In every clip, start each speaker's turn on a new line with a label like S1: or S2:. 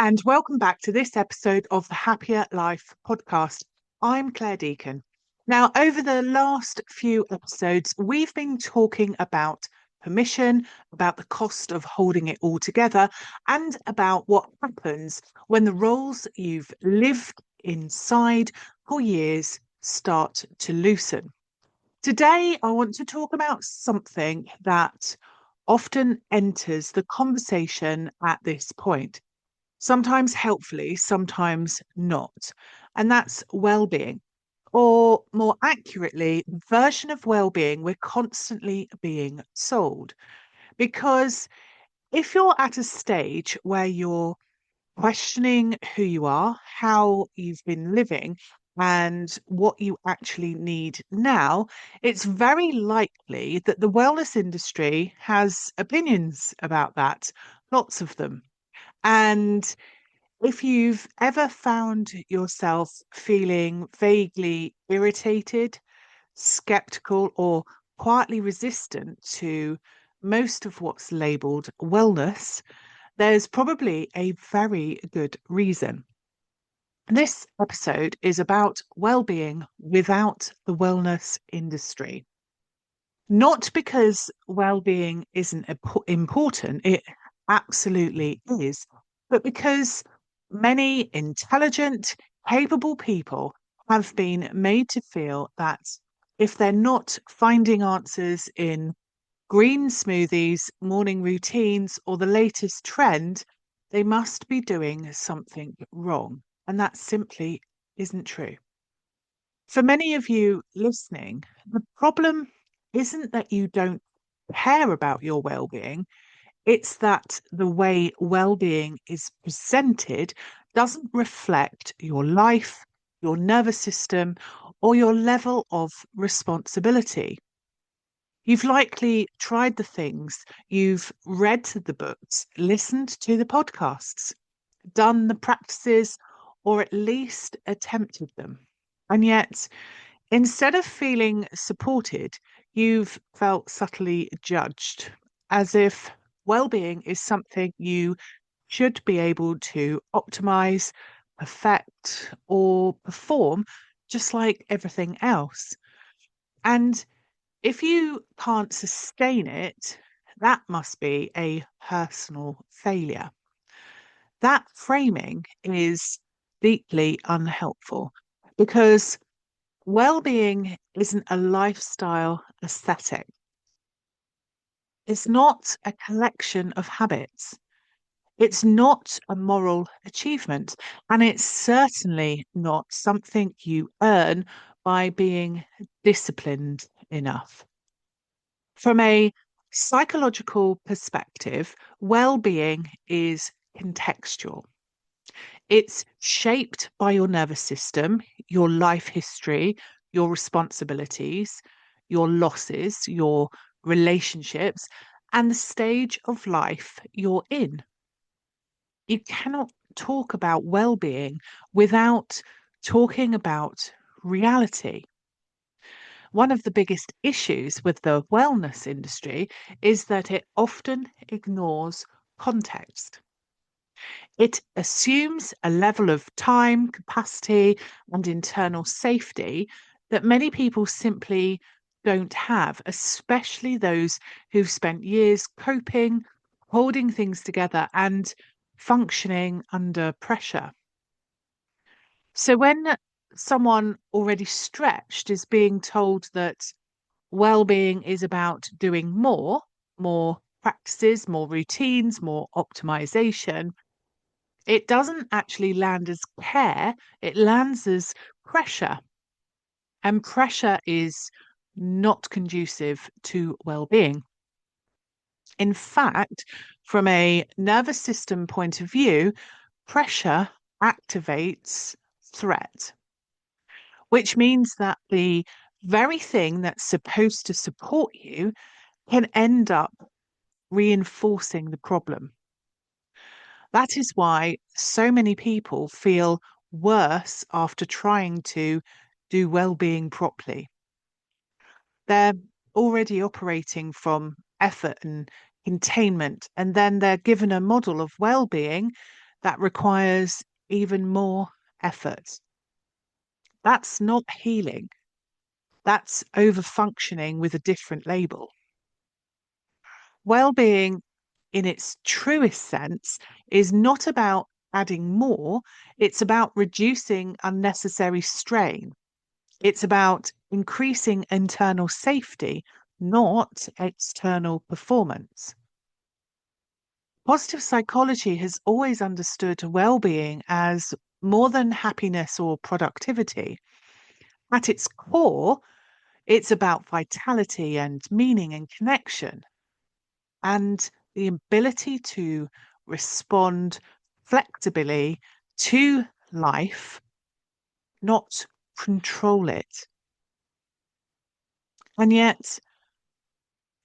S1: and welcome back to this episode of the Happya Life Podcast. I'm Clare Deacon. Now, over the last few episodes, we've been talking about permission, about the cost of holding it all together, and about what happens when the roles you've lived inside for years start to loosen. Today, I want to talk about something that often enters the conversation at this point, sometimes helpfully, sometimes not. And that's well-being, or more accurately, the version of well-being we're constantly being sold. Because if you're at a stage where you're questioning who you are, how you've been living, and what you actually need now, it's very likely that the wellness industry has opinions about that, lots of them. And if you've ever found yourself feeling vaguely irritated, skeptical, or quietly resistant to most of what's labeled wellness, there's probably a very good reason. This episode is about well-being without the wellness industry. Not because well-being isn't important, it absolutely is, but because many intelligent, capable people have been made to feel that if they're not finding answers in green smoothies, morning routines, or the latest trend, they must be doing something wrong. And that simply isn't true. For many of you listening, the problem isn't that you don't care about your well-being, it's that the way well-being is presented doesn't reflect your life, your nervous system, or your level of responsibility. You've likely tried the things, you've read the books, listened to the podcasts, done the practices, or at least attempted them. And yet, instead of feeling supported, you've felt subtly judged, as if well-being is something you should be able to optimize, perfect, or perform just like everything else. And if you can't sustain it, that must be a personal failure. That framing is deeply unhelpful because well-being isn't a lifestyle aesthetic. It's not a collection of habits. It's not a moral achievement. And it's certainly not something you earn by being disciplined enough. From a psychological perspective, well-being is contextual. It's shaped by your nervous system, your life history, your responsibilities, your losses, your relationships, and the stage of life you're in. You cannot talk about well-being without talking about reality. One of the biggest issues with the wellness industry is that it often ignores context. It assumes a level of time, capacity, and internal safety that many people simply don't have, especially those who've spent years coping, holding things together, and functioning under pressure. So when someone already stretched is being told that well-being is about doing more practices, more routines, more optimization, it doesn't actually land as care, it lands as pressure. And pressure is not conducive to well-being. In fact, from a nervous system point of view, pressure activates threat, which means that the very thing that's supposed to support you can end up reinforcing the problem. That is why so many people feel worse after trying to do well-being properly. They're already operating from effort and containment, and then they're given a model of well-being that requires even more effort. That's not healing. That's overfunctioning with a different label. Well-being, in its truest sense, is not about adding more, it's about reducing unnecessary strain. It's about increasing internal safety, not external performance. Positive psychology has always understood well-being as more than happiness or productivity. At its core, it's about vitality and meaning and connection, and the ability to respond flexibly to life, not control it. And yet,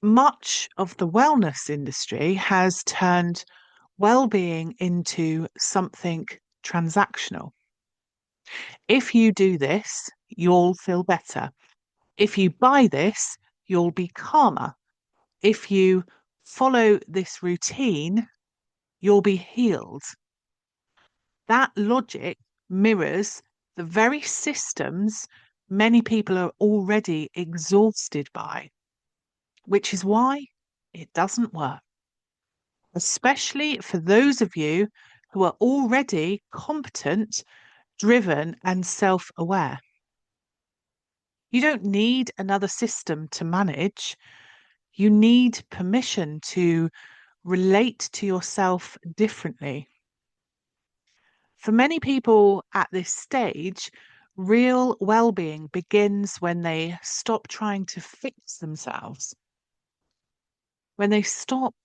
S1: much of the wellness industry has turned well-being into something transactional. If you do this, you'll feel better. If you buy this, you'll be calmer. If you follow this routine, you'll be healed. That logic mirrors the very systems many people are already exhausted by, which is why it doesn't work, especially for those of you who are already competent, driven, and self aware. You don't need another system to manage. You need permission to relate to yourself differently. For many people at this stage, real well-being begins when they stop trying to fix themselves, when they stop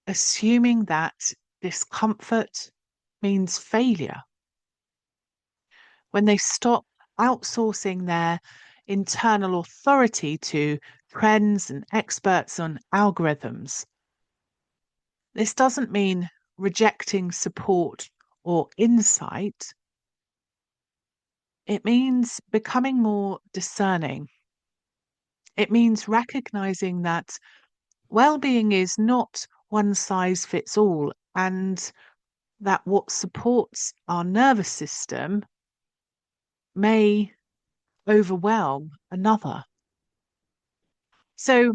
S1: assuming that discomfort means failure, when they stop outsourcing their internal authority to trends and experts on algorithms. This doesn't mean rejecting support or insight. It means becoming more discerning. It means recognizing that well-being is not one size fits all, and that what supports our nervous system may overwhelm another. So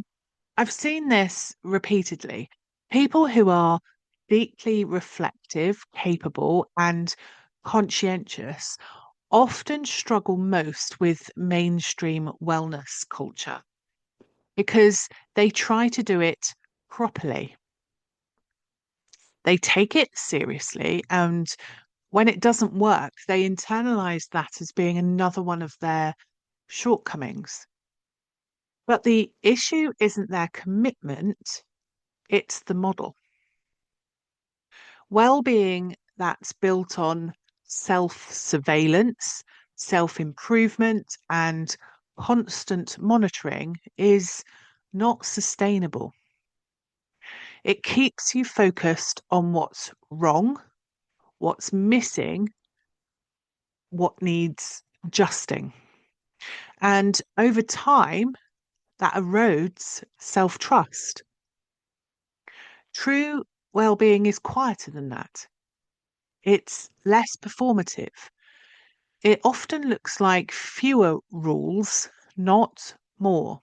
S1: I've seen this repeatedly. People who are deeply reflective, capable, and conscientious often struggle most with mainstream wellness culture because they try to do it properly. They take it seriously, and when it doesn't work, they internalize that as being another one of their shortcomings. But the issue isn't their commitment, it's the model. Well-being that's built on self-surveillance, self-improvement, and constant monitoring is not sustainable. It keeps you focused on what's wrong, what's missing, what needs adjusting. And over time, that erodes self-trust. True well-being is quieter than that. It's less performative. It often looks like fewer rules, not more.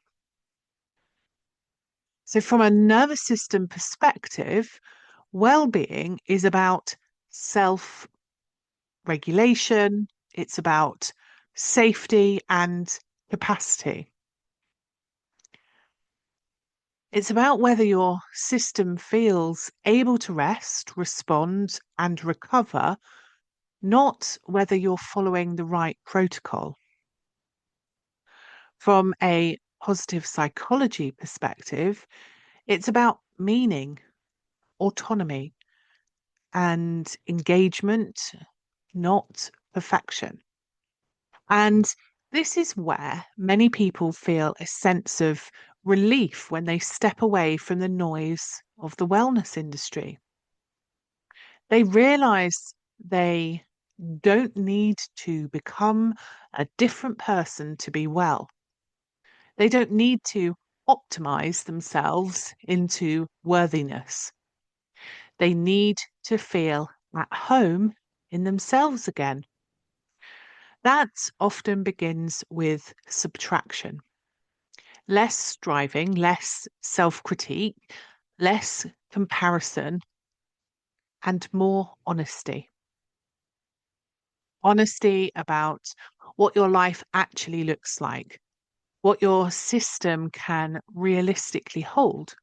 S1: So, from a nervous system perspective, well-being is about self regulation, it's about safety and capacity. It's about whether your system feels able to rest, respond, and recover, not whether you're following the right protocol. From a positive psychology perspective, it's about meaning, autonomy, and engagement, not perfection. And this is where many people feel a sense of relief when they step away from the noise of the wellness industry. They realize they don't need to become a different person to be well. They don't need to optimize themselves into worthiness. They need to feel at home in themselves again. That often begins with subtraction. Less striving, less self-critique, less comparison, and more honesty. Honesty about what your life actually looks like, what your system can realistically hold,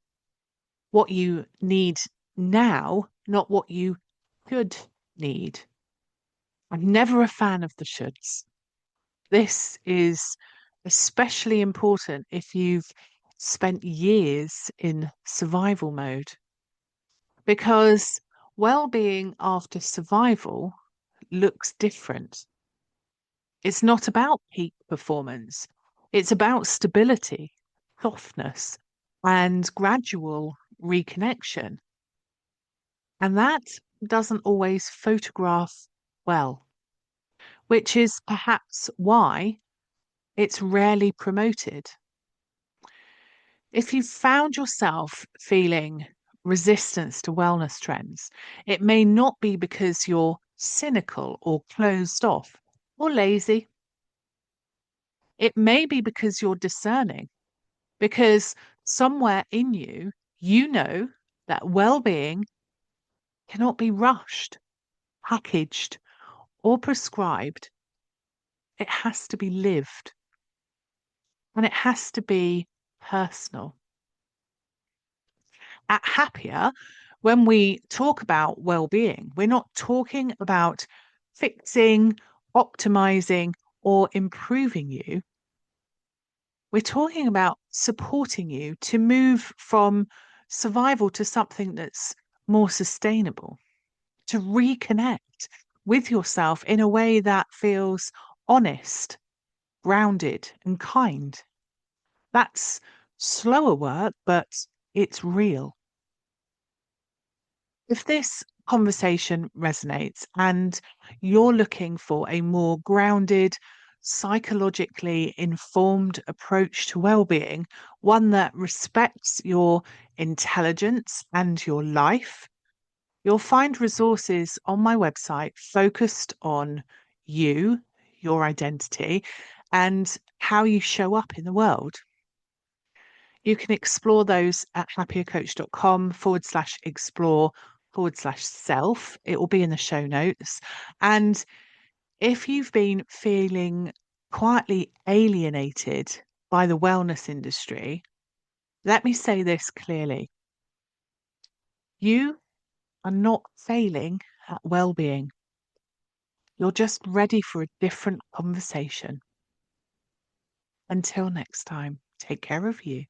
S1: what you need now, not what you should need. I'm never a fan of the shoulds. This is especially important if you've spent years in survival mode, because well-being after survival looks different. It's not about peak performance. It's about stability, softness, and gradual reconnection. And that doesn't always photograph well, which is perhaps why it's rarely promoted. If you've found yourself feeling resistance to wellness trends, it may not be because you're cynical or closed off or lazy. It may be because you're discerning, because somewhere in you, you know that well-being cannot be rushed, packaged, or prescribed. It has to be lived, and it has to be personal. At Happya, when we talk about well-being, we're not talking about fixing, optimizing, or improving you. We're talking about supporting you to move from survival to something that's more sustainable, to reconnect with yourself in a way that feels honest, grounded, and kind. That's slower work, but it's real. If this conversation resonates and you're looking for a more grounded, psychologically informed approach to well-being, one that respects your intelligence and your life, you'll find resources on my website focused on you, your identity, and how you show up in the world. You can explore those at happiercoach.com/explore/self. It will be in the show notes. And if you've been feeling quietly alienated by the wellness industry, let me say this clearly. You are not failing at well-being. You're just ready for a different conversation. Until next time, take care of you.